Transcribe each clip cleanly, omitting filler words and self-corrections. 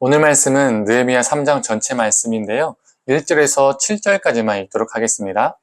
오늘 말씀은 느헤미야 3장 전체 말씀인데요. 1절에서 7절까지만 읽도록 하겠습니다.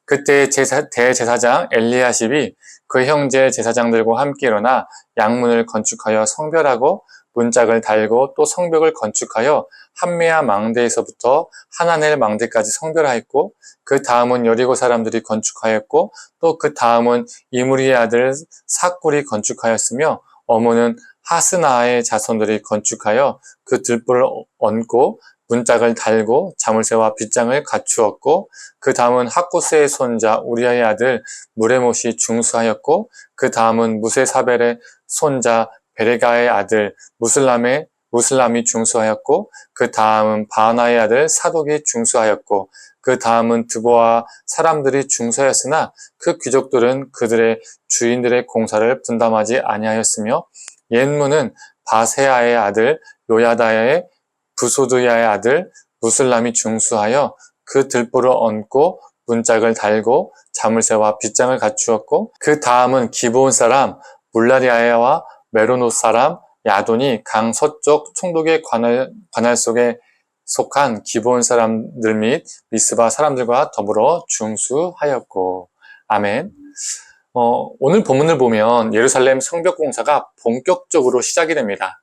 그때 대제사장 엘리야십이 그 형제 제사장들과 함께 일어나 양문을 건축하여 성별하고 문짝을 달고 또 성벽을 건축하여 한메아 망대에서부터 하나넬 망대까지 성별하였고 그 다음은 여리고 사람들이 건축하였고 또 그 다음은 이므리의 아들 삭굴이 건축하였으며 어머는 하스나의 자손들이 건축하여 그 들불을 얹고 문짝을 달고 자물쇠와 빗장을 갖추었고 그 다음은 학구스의 손자 우리아의 아들 무레못이 중수하였고 그 다음은 무세사벨의 손자 베레가의 아들 무슬람이 중수하였고 그 다음은 바나의 아들 사독이 중수하였고 그 다음은 드보아 사람들이 중수하였으나 그 귀족들은 그들의 주인들의 공사를 분담하지 아니하였으며 옛문은 바세아의 아들 요야다의 부소드야의 아들 무슬람이 중수하여 그 들보를 얹고 문짝을 달고 자물쇠와 빗장을 갖추었고 그 다음은 기브온 사람 물라리아와 메로노 사람 야돈이 강 서쪽 총독의 관할 속에 속한 기브온 사람들 및 미스바 사람들과 더불어 중수하였고. 아멘. 오늘 본문을 보면 예루살렘 성벽 공사가 본격적으로 시작이 됩니다.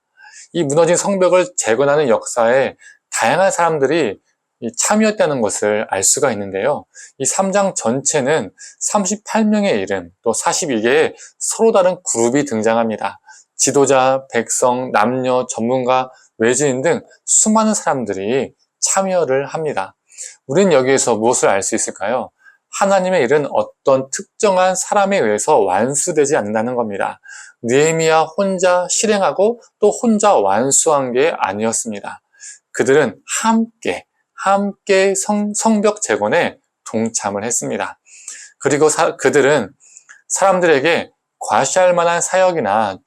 이 무너진 성벽을 재건하는 역사에 다양한 사람들이 참여했다는 것을 알 수가 있는데요. 이 3장 전체는 38명의 이름, 또 42개의 서로 다른 그룹이 등장합니다. 지도자, 백성, 남녀, 전문가, 외지인 등 수많은 사람들이 참여를 합니다. 우리는 여기에서 무엇을 알 수 있을까요? 하나님의 일은 어떤 특정한 사람에 의해서 완수되지 않는다는 겁니다. 느헤미야 혼자 실행하고 또 혼자 완수한 게 아니었습니다. 그들은 함께 성벽 재건에 동참을 했습니다. 그리고 그들은 사람들에게 과시할 만한 사역이나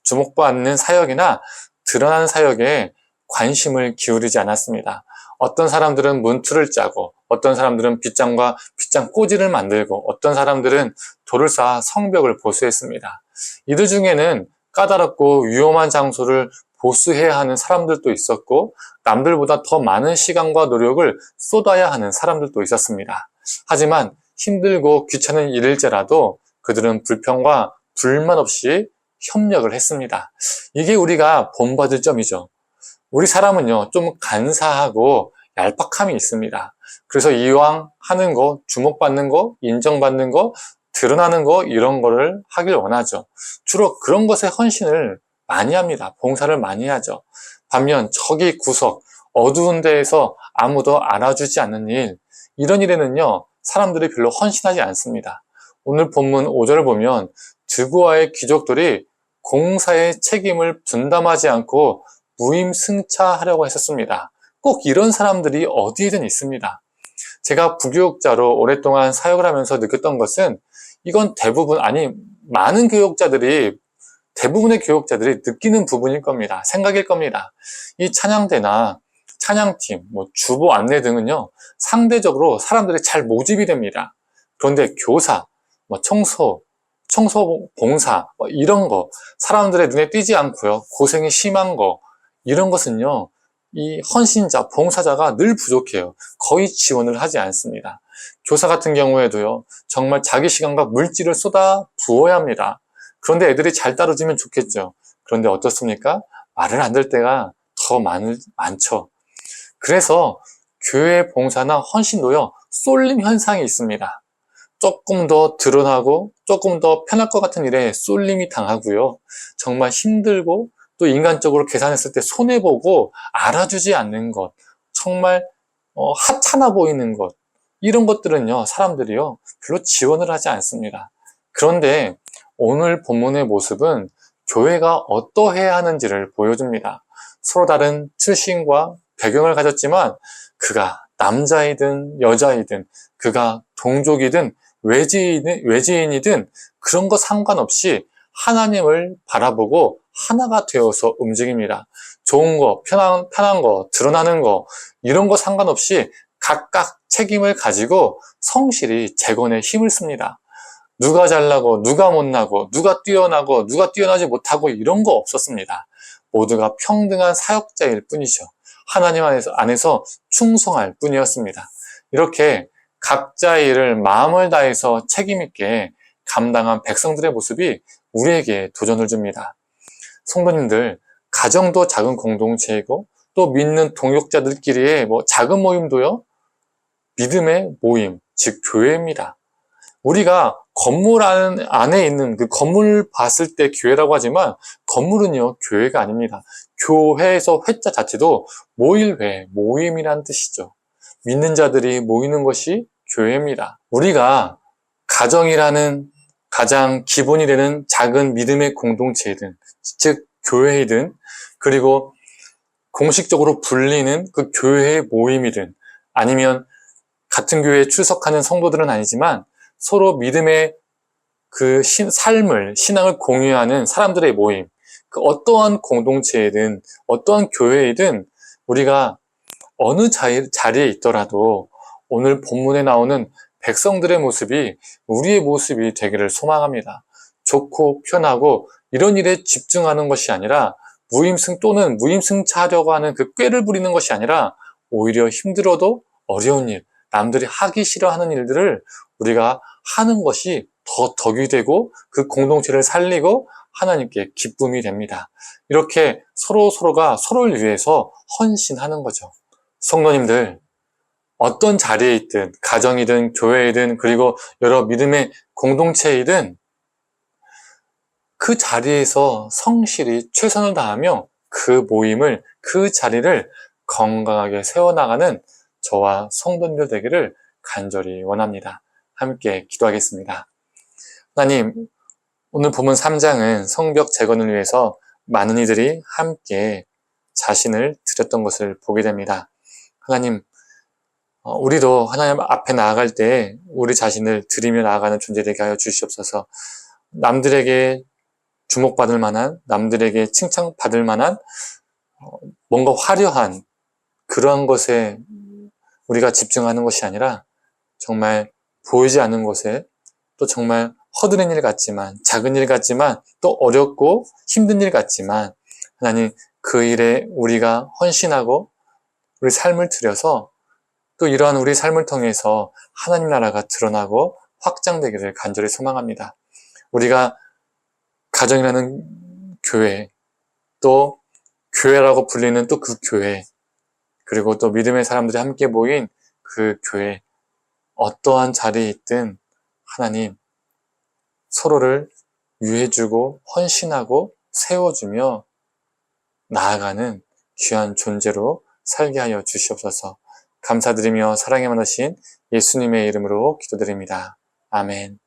주목받는 사역이나 드러나는 사역에 관심을 기울이지 않았습니다. 어떤 사람들은 문틀을 짜고 어떤 사람들은 빗장과 빗장 꽂이를 만들고 어떤 사람들은 돌을 쌓아 성벽을 보수했습니다. 이들 중에는 까다롭고 위험한 장소를 보수해야 하는 사람들도 있었고 남들보다 더 많은 시간과 노력을 쏟아야 하는 사람들도 있었습니다. 하지만 힘들고 귀찮은 일일지라도 그들은 불평과 불만 없이 협력을 했습니다. 이게 우리가 본받을 점이죠. 우리 사람은요, 좀 간사하고 얄팍함이 있습니다. 그래서 이왕 하는 거, 주목받는 거, 인정받는 거, 드러나는 거, 이런 거를 하길 원하죠. 주로 그런 것에 헌신을 많이 합니다. 봉사를 많이 하죠. 반면 저기 구석, 어두운 데에서 아무도 알아주지 않는 일, 이런 일에는요, 사람들이 별로 헌신하지 않습니다. 오늘 본문 5절을 보면 드보아의 귀족들이 공사의 책임을 분담하지 않고 무임승차하려고 했었습니다. 꼭 이런 사람들이 어디에든 있습니다. 제가 부교육자로 오랫동안 사역을 하면서 느꼈던 것은 이건 많은 대부분의 교육자들이 느끼는 부분일 겁니다. 생각일 겁니다. 이 찬양대나 찬양팀, 주보 안내 등은요, 상대적으로 사람들이 잘 모집이 됩니다. 그런데 교사, 청소 봉사, 이런 거, 사람들의 눈에 띄지 않고요, 고생이 심한 거, 이런 것은요, 이 헌신자, 봉사자가 늘 부족해요. 거의 지원을 하지 않습니다. 교사 같은 경우에도요, 정말 자기 시간과 물질을 쏟아 부어야 합니다. 그런데 애들이 잘 따라주면 좋겠죠. 그런데 어떻습니까? 말을 안 들 때가 더 많죠. 그래서 교회 봉사나 헌신도요, 쏠림 현상이 있습니다. 조금 더 드러나고 조금 더 편할 것 같은 일에 쏠림이 당하고요. 정말 힘들고 또 인간적으로 계산했을 때 손해보고 알아주지 않는 것, 정말 하찮아 보이는 것, 이런 것들은요, 사람들이요, 별로 지원을 하지 않습니다. 그런데 오늘 본문의 모습은 교회가 어떠해야 하는지를 보여줍니다. 서로 다른 출신과 배경을 가졌지만 그가 남자이든 여자이든 그가 동족이든 외지인이든 그런 거 상관없이 하나님을 바라보고 하나가 되어서 움직입니다. 좋은 거, 편한 거, 드러나는 거, 이런 거 상관없이 각각 책임을 가지고 성실히 재건에 힘을 씁니다. 누가 잘나고 누가 못나고 누가 뛰어나고 누가 뛰어나지 못하고 이런 거 없었습니다. 모두가 평등한 사역자일 뿐이죠. 하나님 안에서 충성할 뿐이었습니다. 이렇게 각자의 일을 마음을 다해서 책임있게 감당한 백성들의 모습이 우리에게 도전을 줍니다. 성도님들, 가정도 작은 공동체이고 또 믿는 동역자들끼리의 작은 모임도요, 믿음의 모임, 즉 교회입니다. 우리가 건물 안에 있는 그 건물 봤을 때 교회라고 하지만 건물은요, 교회가 아닙니다. 교회에서 회자 자체도 모일회, 모임이란 뜻이죠. 믿는 자들이 모이는 것이 교회입니다. 우리가 가정이라는 가장 기본이 되는 작은 믿음의 공동체이든, 즉 교회이든, 그리고 공식적으로 불리는 그 교회의 모임이든, 아니면 같은 교회에 출석하는 성도들은 아니지만 서로 믿음의 그 삶을, 신앙을 공유하는 사람들의 모임, 그 어떠한 공동체이든 어떠한 교회이든 우리가 어느 자리에 있더라도 오늘 본문에 나오는 백성들의 모습이 우리의 모습이 되기를 소망합니다. 좋고 편하고 이런 일에 집중하는 것이 아니라 또는 무임승차하려고 하는 그 꾀를 부리는 것이 아니라 오히려 힘들어도 어려운 일, 남들이 하기 싫어하는 일들을 우리가 하는 것이 더 덕이 되고 그 공동체를 살리고 하나님께 기쁨이 됩니다. 이렇게 서로가 서로를 위해서 헌신하는 거죠. 성도님들, 어떤 자리에 있든 가정이든 교회이든 그리고 여러 믿음의 공동체이든 그 자리에서 성실히 최선을 다하며 그 모임을, 그 자리를 건강하게 세워나가는 저와 성도님들 되기를 간절히 원합니다. 함께 기도하겠습니다. 하나님, 오늘 본문 3장은 성벽 재건을 위해서 많은 이들이 함께 자신을 드렸던 것을 보게 됩니다. 하나님, 우리도 하나님 앞에 나아갈 때 우리 자신을 드리며 나아가는 존재 되게 하여 주시옵소서. 남들에게 주목받을 만한, 남들에게 칭찬받을 만한 뭔가 화려한 그러한 것에 우리가 집중하는 것이 아니라 정말 보이지 않는 것에 또 정말 허드렛 일 같지만, 작은 일 같지만, 또 어렵고 힘든 일 같지만 하나님, 그 일에 우리가 헌신하고 우리 삶을 들여서 또 이러한 우리 삶을 통해서 하나님 나라가 드러나고 확장되기를 간절히 소망합니다. 우리가 가정이라는 교회, 또 교회라고 불리는 또 그 교회, 그리고 또 믿음의 사람들이 함께 모인 그 교회, 어떠한 자리에 있든 하나님 서로를 위해주고 헌신하고 세워주며 나아가는 귀한 존재로 살게 하여 주시옵소서. 감사드리며 사랑에 많으신 예수님의 이름으로 기도드립니다. 아멘.